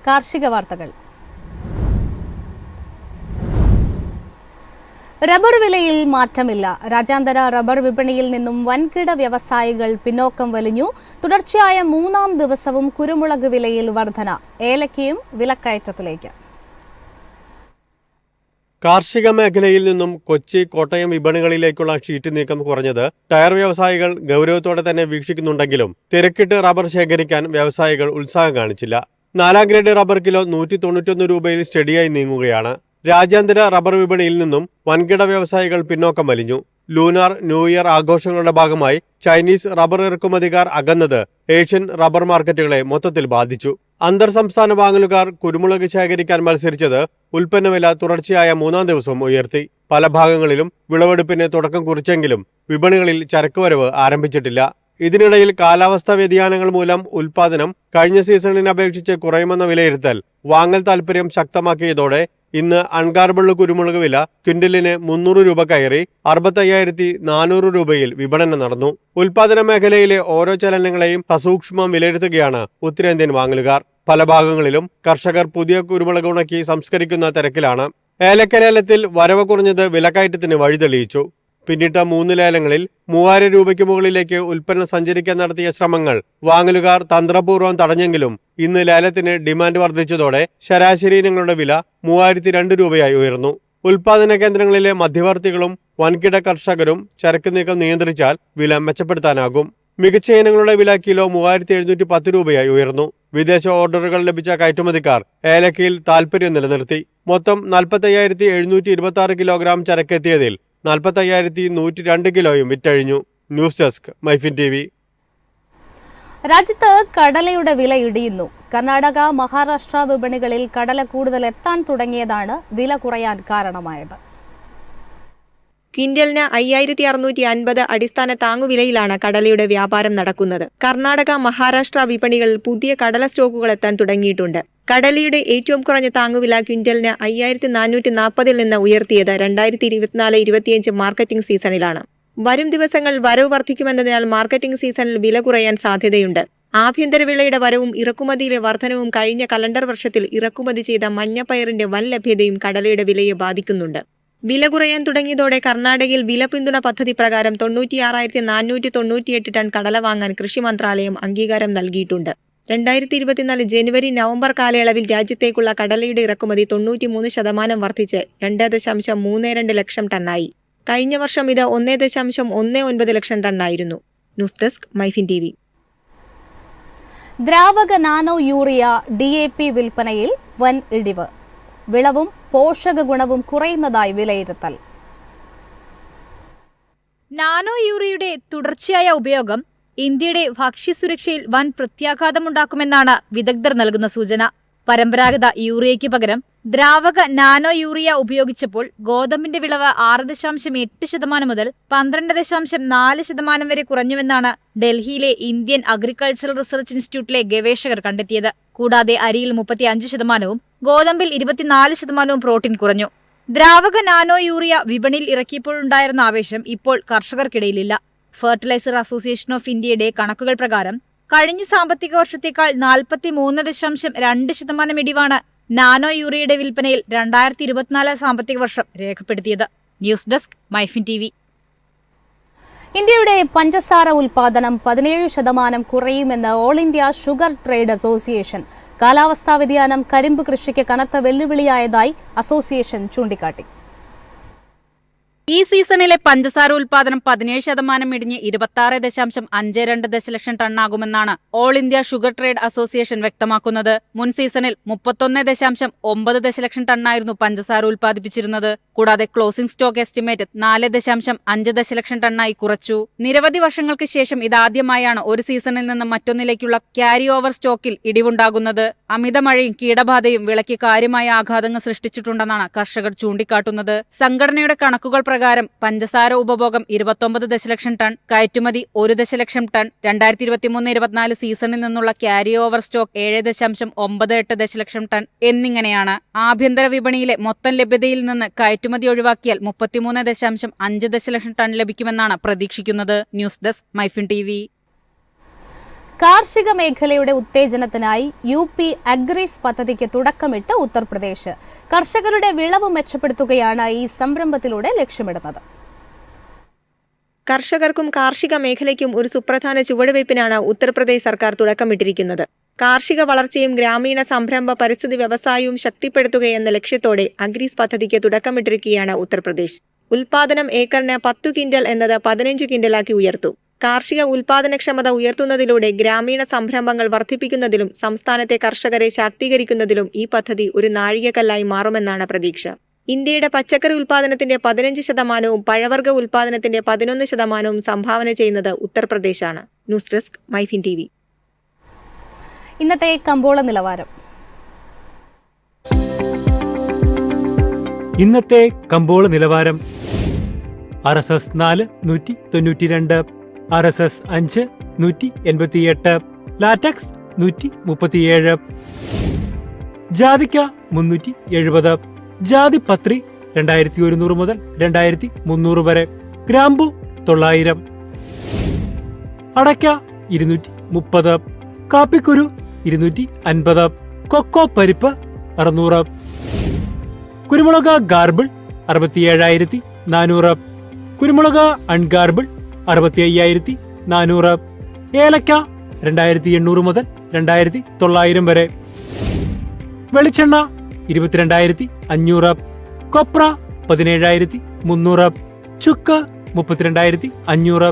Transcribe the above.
കാർഷിക വാർത്തകൾ. റബ്ബർ വിലയിൽ മാറ്റമില്ല. രാജ്യാന്തര റബ്ബർ വിപണിയിൽ നിന്നും വൻകിട വ്യവസായികൾ പിന്നോക്കം വലിഞ്ഞു. തുടർച്ചയായ മൂന്നാം ദിവസവും കുരുമുളക് വിലയിൽ വർധന. ഏലക്കയും വിലക്കയറ്റത്തിലേക്ക്. കാർഷിക മേഖലയിൽ നിന്നും കൊച്ചി, കോട്ടയം വിപണികളിലേക്കുള്ള ഷീറ്റ് നീക്കം കുറഞ്ഞത് ടയർ വ്യവസായികൾ ഗൗരവത്തോടെ തന്നെ വീക്ഷിക്കുന്നുണ്ടെങ്കിലും തിരക്കിട്ട് റബ്ബർ ശേഖരിക്കാൻ വ്യവസായികൾ ഉത്സാഹം കാണിച്ചില്ല. 4ാം ഗ്രേഡ് റബ്ബർ കിലോ 191 രൂപയിൽ സ്റ്റഡിയായി നീങ്ങുകയാണ്. രാജ്യാന്തര റബ്ബർ വിപണിയിൽ നിന്നും വൻകിട വ്യവസായികൾ പിന്നോക്കം വലിഞ്ഞു. ലൂനാർ ന്യൂ ഇയർ ആഘോഷങ്ങളുടെ ഭാഗമായി ചൈനീസ് റബ്ബർ ഇറക്കുമതിക്കാർ അകന്നത് ഏഷ്യൻ റബ്ബർ മാർക്കറ്റുകളെ മൊത്തത്തിൽ ബാധിച്ചു. അന്തർ സംസ്ഥാന വാങ്ങലുകാർ കുരുമുളക് ശേഖരിക്കാൻ മത്സരിച്ചത് ഉൽപ്പന്നവില തുടർച്ചയായ മൂന്നാം ദിവസവും ഉയർത്തി. പല ഭാഗങ്ങളിലും വിളവെടുപ്പിന് തുടക്കം കുറിച്ചെങ്കിലും വിപണികളിൽ ചരക്കുവരവ് ആരംഭിച്ചിട്ടില്ല. ഇതിനിടയിൽ കാലാവസ്ഥാ വ്യതിയാനങ്ങൾ മൂലം ഉൽപാദനം കഴിഞ്ഞ സീസണിനെ അപേക്ഷിച്ച് കുറയുമെന്ന വിലയിരുത്തൽ വാങ്ങൽ താൽപര്യം ശക്തമാക്കിയതോടെ ഇന്ന് അൺഗാർബിൾഡ് കുരുമുളക് വില ക്വിന്റലിന് 300 രൂപ കയറി 65,400 രൂപയിൽ വിപണനം നടന്നു. ഉൽപാദന മേഖലയിലെ ഓരോ ചലനങ്ങളെയും സസൂക്ഷ്മം വിലയിരുത്തുകയാണ് ഉത്തരേന്ത്യൻ വാങ്ങലുകാർ. പല ഭാഗങ്ങളിലും കർഷകർ പുതിയ കുരുമുളക് ഉണക്കി സംസ്കരിക്കുന്ന തിരക്കിലാണ്. ഏലക്ക ലേലത്തിൽ വരവ് കുറഞ്ഞത് വിലക്കയറ്റത്തിന് വഴിതെളിയിച്ചു. പിന്നിട്ട 3 ലേലങ്ങളിൽ 3000 രൂപയ്ക്ക് മുകളിലേക്ക് ഉൽപ്പന്നം സഞ്ചരിക്കാൻ നടത്തിയ ശ്രമങ്ങൾ വാങ്ങലുകാർ തന്ത്രപൂർവ്വം തടഞ്ഞെങ്കിലും ഇന്ന് ലേലത്തിന് ഡിമാൻഡ് വർദ്ധിച്ചതോടെ ശരാശരി ഇനങ്ങളുടെ വില 3002 രൂപയായി ഉയർന്നു. ഉൽപാദന കേന്ദ്രങ്ങളിലെ മധ്യവർത്തികളും വൻകിട കർഷകരും ചരക്ക് നീക്കം നിയന്ത്രിച്ചാൽ വില മെച്ചപ്പെടുത്താനാകും. മികച്ച ഇനങ്ങളുടെ വില കിലോ 3710 രൂപയായി ഉയർന്നു. വിദേശ ഓർഡറുകൾ ലഭിച്ച കയറ്റുമതിക്കാർ ഏലക്കയിൽ താൽപര്യം നിലനിർത്തി. മൊത്തം 45,726 കിലോഗ്രാം ചരക്കെത്തിയതിൽ 45,102 കിലോയും വിറ്റഴിഞ്ഞു. News desk MyFin TV. രാജ്യത്ത് കടലയുടെ വില ഇടിയുന്നു. കർണാടക, മഹാരാഷ്ട്ര വിപണികളിൽ കടല കൂടുതൽ എത്താൻ തുടങ്ങിയതാണ് വില കുറയാൻ കാരണമായത്. ക്വിന്റലിന് 5,650 അടിസ്ഥാന താങ്ങുവിലയിലാണ് കടലയുടെ വ്യാപാരം നടക്കുന്നത്. കർണാടക, മഹാരാഷ്ട്ര വിപണികളിൽ പുതിയ കടല സ്റ്റോക്കുകൾ എത്താൻ തുടങ്ങിയിട്ടുണ്ട്. കടലയുടെ ഏറ്റവും കുറഞ്ഞ താങ്ങുവില ക്വിന്റലിന് 5,440 നിന്ന് ഉയർത്തിയത് 2024-25 മാർക്കറ്റിംഗ് സീസണിലാണ്. വരും ദിവസങ്ങളിൽ വരവ് വർദ്ധിക്കുമെന്നതിനാൽ മാർക്കറ്റിംഗ് സീസണിൽ വില കുറയാൻ സാധ്യതയുണ്ട്. ആഭ്യന്തര വിളയുടെ വരവും ഇറക്കുമതിയിലെ വർധനവും കഴിഞ്ഞ കലണ്ടർ വർഷത്തിൽ ഇറക്കുമതി ചെയ്ത മഞ്ഞപ്പയറിന്റെ വൻ ലഭ്യതയും കടലയുടെ വിലയെ ബാധിക്കുന്നുണ്ട്. വില കുറയാൻ തുടങ്ങിയതോടെ കർണാടകയിൽ വില പിന്തുണ പദ്ധതി പ്രകാരം 96,498 ടൺ കടല വാങ്ങാൻ കൃഷി മന്ത്രാലയം അംഗീകാരം നൽകിയിട്ടുണ്ട്. 2024 ജനുവരി-നവംബർ കാലയളവിൽ രാജ്യത്തേക്കുള്ള കടലയുടെ ഇറക്കുമതി 93% വർദ്ധിച്ച് 2.32 ലക്ഷം ടണ്ണായി. കഴിഞ്ഞ വർഷം ഇത് 1.19 ലക്ഷം ടണ്ണായിരുന്നു. News desk MyFin TV. ദ്രാവക നാനോ യൂറിയ DAP വിൽപ്പനയിൽ വൻ ഇടിവ്. വിളവും പോഷക ഗുണവും കുറയുന്നതായി വിലയിരുത്തൽ. നാനോ യൂറിയയുടെ തുടർച്ചയായ ഉപയോഗം ഇന്ത്യയുടെ ഭക്ഷ്യസുരക്ഷയിൽ വൻ പ്രത്യാഘാതമുണ്ടാക്കുമെന്നാണ് വിദഗ്ധർ നൽകുന്ന സൂചന. പരമ്പരാഗത യൂറിയയ്ക്ക് പകരം ദ്രാവക നാനോ യൂറിയ ഉപയോഗിച്ചപ്പോൾ ഗോതമ്പിന്റെ വിളവ് 6.8% മുതൽ 12.4% വരെ കുറഞ്ഞുവെന്നാണ് ഡൽഹിയിലെ ഇന്ത്യൻ അഗ്രികൾച്ചറൽ റിസർച്ച് ഇൻസ്റ്റിറ്റ്യൂട്ടിലെ ഗവേഷകർ കണ്ടെത്തിയത്. കൂടാതെ അരിയിൽ 35%, ഗോതമ്പിൽ 24% പ്രോട്ടീൻ കുറഞ്ഞു. ദ്രാവക നാനോ യൂറിയ വിപണിയിൽ ഇറക്കിയപ്പോഴുണ്ടായിരുന്ന ആവേശം ഇപ്പോൾ കർഷകർക്കിടയിലില്ല. ഫെർട്ടിലൈസർ അസോസിയേഷൻ ഓഫ് ഇന്ത്യയുടെ കണക്കുകൾ പ്രകാരം കഴിഞ്ഞ സാമ്പത്തിക വർഷത്തേക്കാൾ 43.2% ഇടിവാണ് നാനോ യൂറിയയുടെ വിൽപ്പനയിൽ 2024 സാമ്പത്തിക വർഷം രേഖപ്പെടുത്തിയത്. News desk MyFin TV. ഇന്ത്യയുടെ പഞ്ചസാര ഉൽപാദനം 17% കുറയുമെന്ന് all India sugar trade association. കാലാവസ്ഥാ വ്യതിയാനം കരിമ്പ് കൃഷിക്ക് കനത്ത വെല്ലുവിളിയായതായി അസോസിയേഷൻ ചൂണ്ടിക്കാട്ടി. ഈ സീസണിലെ പഞ്ചസാര ഉൽപാദനം 17% ഇടിഞ്ഞ് 26.52 ദശലക്ഷം ടണ്ണാകുമെന്നാണ് all India sugar trade association വ്യക്തമാക്കുന്നത്. മുൻ സീസണിൽ 31.9 ദശലക്ഷം ടണ്ണായിരുന്നു പഞ്ചസാര ഉൽപ്പാദിപ്പിച്ചിരുന്നത്. കൂടാതെ ക്ലോസിംഗ് സ്റ്റോക്ക് എസ്റ്റിമേറ്റ് 4.5 ദശലക്ഷം ടണ്ണായി കുറച്ചു. നിരവധി വർഷങ്ങൾക്ക് ശേഷം ഇതാദ്യമായാണ് ഒരു സീസണിൽ നിന്ന് മറ്റൊന്നിലേക്കുള്ള ക്യാരി ഓവർ സ്റ്റോക്കിൽ ഇടിവുണ്ടാകുന്നത്. അമിതമഴയും കീടബാധയും വിളയ്ക്ക് കാര്യമായ ആഘാതങ്ങൾ സൃഷ്ടിച്ചിട്ടുണ്ടെന്നാണ് കർഷകർ ചൂണ്ടിക്കാട്ടുന്നത്. സംഘടനയുടെ കണക്കുകൾ പ്രകാരം പഞ്ചസാര ഉപഭോഗം 29 ദശലക്ഷം ടൺ, കയറ്റുമതി 1 ദശലക്ഷം ടൺ, 2023-24 സീസണിൽ നിന്നുള്ള ക്യാരി ഓവർ സ്റ്റോക്ക് 7.98 ദശലക്ഷം ടൺ എന്നിങ്ങനെയാണ്. ആഭ്യന്തര വിപണിയിലെ മൊത്തം ലഭ്യതയിൽ നിന്ന് കയറ്റുമതി ഒഴിവാക്കിയാൽ 33.5 ദശലക്ഷം ടൺ ലഭിക്കുമെന്നാണ് പ്രതീക്ഷിക്കുന്നത്. News desk MyFin TV. കാർഷിക മേഖലയുടെ ഉത്തേജനത്തിനായി UP അഗ്രീസ് പദ്ധതിക്ക് തുടക്കമിട്ട് ഉത്തർപ്രദേശ്. കർഷകരുടെ വിളവ് മെച്ചപ്പെടുത്തുകയാണ് ഈ സംരംഭത്തിലൂടെ ലക്ഷ്യമിടുന്നത്. കർഷകർക്കും കാർഷിക മേഖലയ്ക്കും ഒരു സുപ്രധാന ചുവടുവയ്പ്പിനാണ് ഉത്തർപ്രദേശ് സർക്കാർ തുടക്കമിട്ടിരിക്കുന്നത്. കാർഷിക വളർച്ചയും ഗ്രാമീണ സംരംഭ പരിസ്ഥിതി വ്യവസായവും ശക്തിപ്പെടുത്തുകയെന്ന ലക്ഷ്യത്തോടെ അഗ്രീസ് പദ്ധതിക്ക് തുടക്കമിട്ടിരിക്കുകയാണ് ഉത്തർപ്രദേശ്. ഉൽപാദനം ഏക്കറിന് 10 ക്വിന്റൽ എന്നത് 15 ക്വിന്റലാക്കി ഉയർത്തും. കാർഷിക ഉൽപാദനക്ഷമത ഉയർത്തുന്നതിലൂടെ ഗ്രാമീണ സംരംഭങ്ങൾ വർദ്ധിപ്പിക്കുന്നതിലും സംസ്ഥാനത്തെ കർഷകരെ ശാക്തീകരിക്കുന്നതിലും ഈ പദ്ധതി ഒരു നാഴികക്കല്ലായി മാറുമെന്നാണ് പ്രതീക്ഷ. ഇന്ത്യയുടെ പച്ചക്കറി ഉൽപാദനത്തിന്റെ 15%, പഴവർഗ്ഗ ഉൽപാദനത്തിന്റെ 11% സംഭാവന ചെയ്യുന്നത് ഉത്തർപ്രദേശാണ്. News desk MyFin TV. ഇന്നത്തെ കമ്പോള നിലവാരം. ഇന്നത്തെ കമ്പോള നിലവാരം: RSS 4 192, RSS 5 188, ലാറ്റക്സ് 137, ജാതിക്ക 370, ജാതിപത്രി 2100 മുതൽ 2300 വരെ, ഗ്രാമ്പു 900, അടയ്ക്ക 230, കാപ്പിക്കുരു 250, കൊക്കോ പരിപ്പ് 600, കുരുമുളക് ഗാർബിൾ 67,400, കുരുമുളക് അൺഗാർബിൾ 65,400, ഏലക്ക 2,800 മുതൽ 2,900 വരെ, വെളിച്ചെണ്ണ 22,500, കൊപ്ര 17,300, ചുക്ക് 32,500.